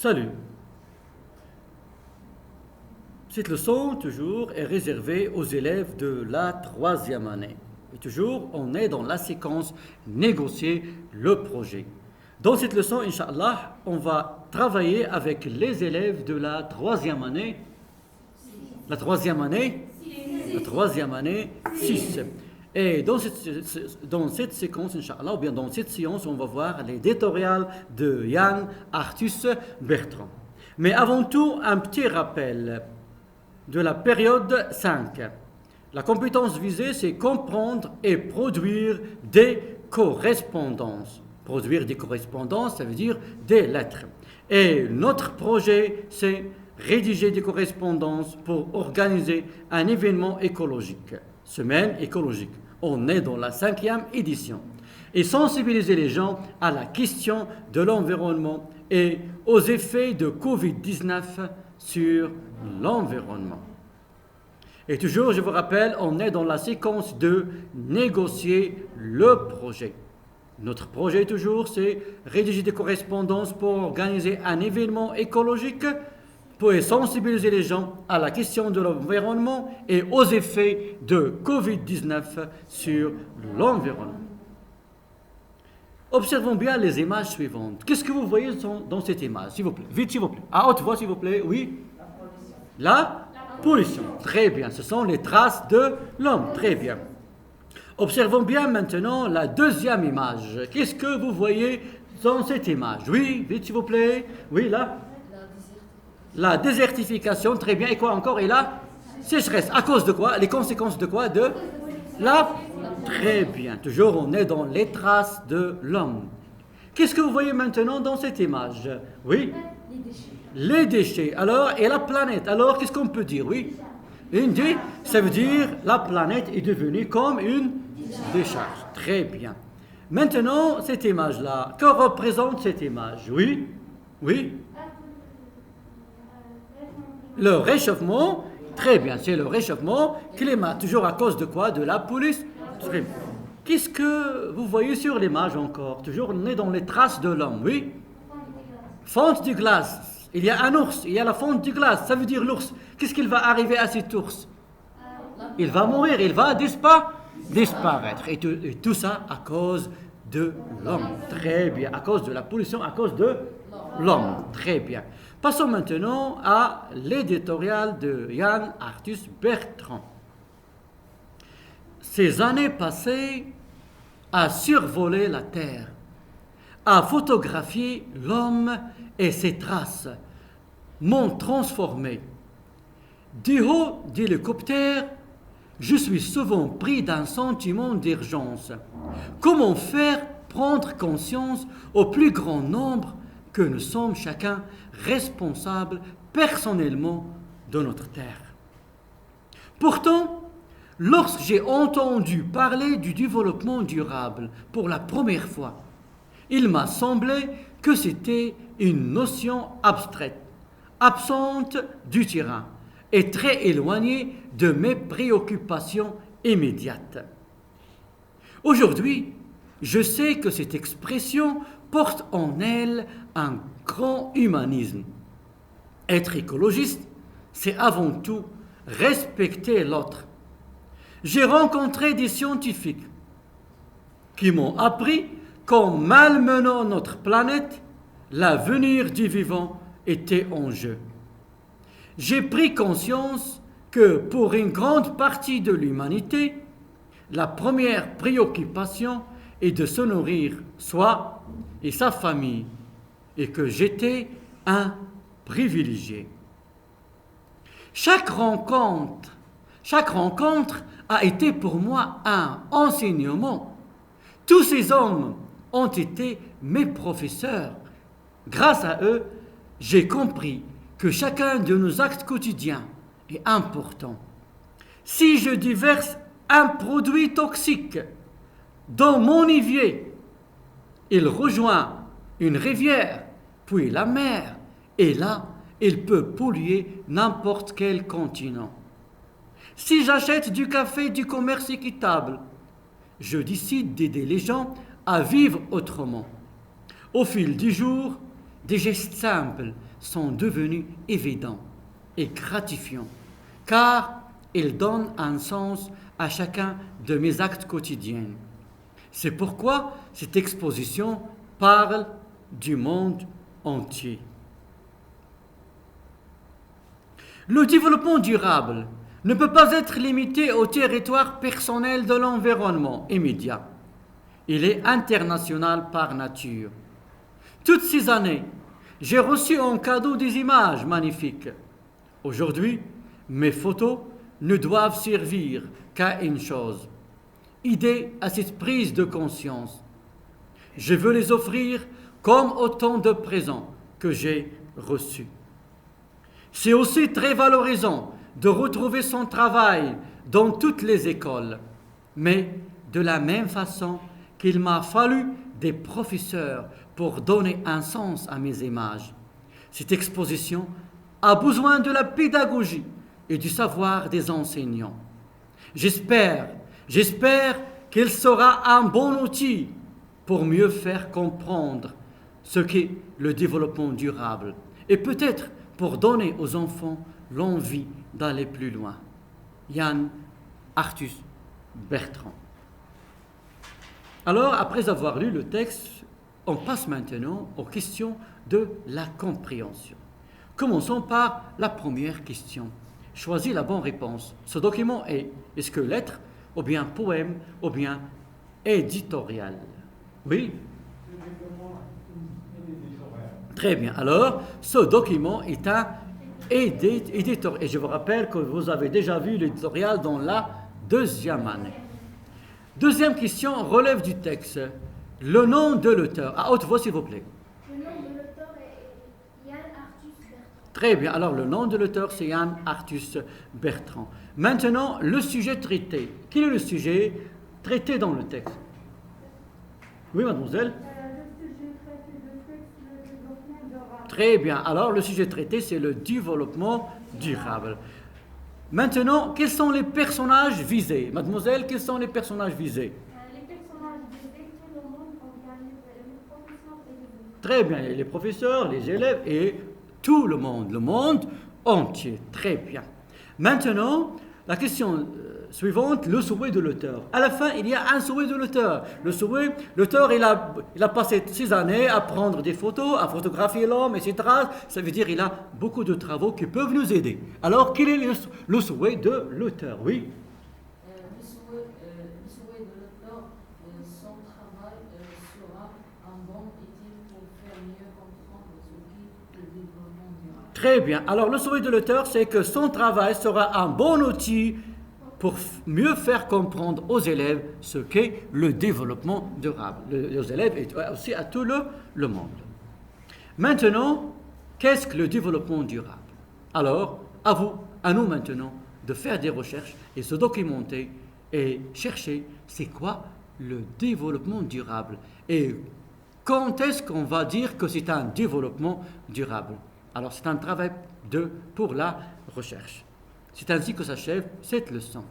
Salut. Cette leçon, toujours, est réservée aux élèves de la troisième année. Et toujours, on est dans la séquence négocier le projet. Dans cette leçon, Inch'Allah, on va travailler avec les élèves de la troisième année. La troisième année 6. Et dans cette séquence, Inch'Allah, ou bien dans cette séance, on va voir l'éditorial de Yann Arthus Bertrand. Mais avant tout, un petit rappel de la période 5. La compétence visée, c'est comprendre et produire des correspondances. Produire des correspondances, ça veut dire des lettres. Et notre projet, c'est rédiger des correspondances pour organiser un événement écologique. Semaine écologique. On est dans la 5e édition. Et sensibiliser les gens à la question de l'environnement et aux effets de Covid-19 sur l'environnement. Et toujours, je vous rappelle, on est dans la séquence de négocier le projet. Notre projet, toujours, c'est rédiger des correspondances pour organiser un événement écologique pour sensibiliser les gens à la question de l'environnement et aux effets de Covid-19 sur l'environnement. Observons bien les images suivantes. Qu'est-ce que vous voyez dans cette image, s'il vous plaît? Vite, s'il vous plaît. À haute voix, s'il vous plaît. Oui. La pollution. Très bien. Ce sont les traces de l'homme. Très bien. Observons bien maintenant la deuxième image. Qu'est-ce que vous voyez dans cette image? Oui, vite, s'il vous plaît. Oui, là. La désertification. Très bien. Et quoi encore? Et la sécheresse. À cause de quoi? Les conséquences de quoi? De la... Très bien. Toujours, on est dans les traces de l'homme. Qu'est-ce que vous voyez maintenant dans cette image? Oui. Les déchets. Alors, et la planète. Alors, qu'est-ce qu'on peut dire? Oui. Ça veut dire la planète est devenue comme une décharge. Très bien. Maintenant, cette image-là. Que représente cette image? Oui. Oui. Le réchauffement. Très bien. C'est le réchauffement climatique. Toujours à cause de quoi? De la pollution. Très bien. Qu'est-ce que vous voyez sur l'image encore? Toujours, on est dans les traces de l'homme. Oui. Fonte du glace. Il y a un ours, il y a la fonte du glace, ça veut dire l'ours. Qu'est-ce qu'il va arriver à cet ours? Il va mourir, il va disparaître. Et tout ça à cause de l'homme. Très bien. À cause de la pollution, à cause de l'homme. Très bien. Passons maintenant à l'éditorial de Yann Arthus Bertrand. Ces années passées à survoler la terre, à photographier l'homme et ses traces, m'ont transformé. Du haut d'hélicoptère, je suis souvent pris d'un sentiment d'urgence. Comment faire prendre conscience au plus grand nombre que nous sommes chacun responsables personnellement de notre terre? Pourtant, lorsque j'ai entendu parler du développement durable pour la première fois, il m'a semblé que c'était une notion abstraite, absente du terrain et très éloignée de mes préoccupations immédiates. Aujourd'hui, je sais que cette expression porte en elle un grand humanisme. Être écologiste, c'est avant tout respecter l'autre. J'ai rencontré des scientifiques qui m'ont appris qu'en malmenant notre planète, l'avenir du vivant était en jeu. J'ai pris conscience que pour une grande partie de l'humanité, la première préoccupation est de se nourrir soi et sa famille, et que j'étais un privilégié. Chaque rencontre a été pour moi un enseignement. Tous ces hommes ont été mes professeurs. Grâce à eux, j'ai compris que chacun de nos actes quotidiens est important. Si je déverse un produit toxique dans mon évier, il rejoint une rivière, puis la mer, et là, il peut polluer n'importe quel continent. Si j'achète du café du commerce équitable, je décide d'aider les gens à vivre autrement. Au fil du jour, des gestes simples sont devenus évidents et gratifiants, car ils donnent un sens à chacun de mes actes quotidiens. C'est pourquoi cette exposition parle du monde entier. Le développement durable ne peut pas être limité au territoire personnel de l'environnement immédiat. Il est international par nature. Toutes ces années, j'ai reçu en cadeau des images magnifiques. Aujourd'hui, mes photos ne doivent servir qu'à une chose, aider à cette prise de conscience. Je veux les offrir comme autant de présents que j'ai reçus. C'est aussi très valorisant de retrouver son travail dans toutes les écoles, mais de la même façon qu'il m'a fallu des professeurs pour donner un sens à mes images. Cette exposition a besoin de la pédagogie et du savoir des enseignants. J'espère qu'elle sera un bon outil pour mieux faire comprendre ce qu'est le développement durable et peut-être pour donner aux enfants l'envie d'aller plus loin. Yann Arthus Bertrand. Alors, après avoir lu le texte, on passe maintenant aux questions de la compréhension. Commençons par la première question. Choisis la bonne réponse. Ce document est-ce que lettre, ou bien poème, ou bien éditorial? Oui? Très bien. Alors, ce document est un éditorial. Et je vous rappelle que vous avez déjà vu l'éditorial dans la deuxième année. Deuxième question relève du texte. Le nom de l'auteur. À haute voix, s'il vous plaît. Le nom de l'auteur est Yann Arthus Bertrand. Très bien. Alors, le nom de l'auteur, c'est Yann Arthus Bertrand. Maintenant, le sujet traité. Quel est le sujet traité dans le texte? Oui, mademoiselle? Le sujet traité de texte, le développement durable. Très bien. Alors, le sujet traité, c'est le développement durable. Maintenant, quels sont les personnages visés? Mademoiselle, quels sont les personnages visés? Les personnages visés, tout le monde organise, les professeurs et les élèves. Très bien. Les professeurs, les élèves et tout le monde entier. Très bien. Maintenant, la question suivante, le souhait de l'auteur. À la fin, il y a un souhait de l'auteur. L'auteur, il a passé 6 années à prendre des photos, à photographier l'homme, etc. Ça veut dire qu'il a beaucoup de travaux qui peuvent nous aider. Alors, quel est le souhait de l'auteur? Oui. Le souhait de l'auteur, son travail sera un bon outil pour faire mieux comprendre ce qu'est le développement durable. Très bien. Alors, le souhait de l'auteur, c'est que son travail sera un bon outil pour mieux faire comprendre aux élèves ce qu'est le développement durable, aux élèves et aussi à tout le monde. Maintenant, qu'est-ce que le développement durable? Alors, à nous maintenant, de faire des recherches et se documenter et chercher c'est quoi le développement durable et quand est-ce qu'on va dire que c'est un développement durable. Alors, c'est un travail pour la recherche. C'est ainsi que s'achève cette leçon.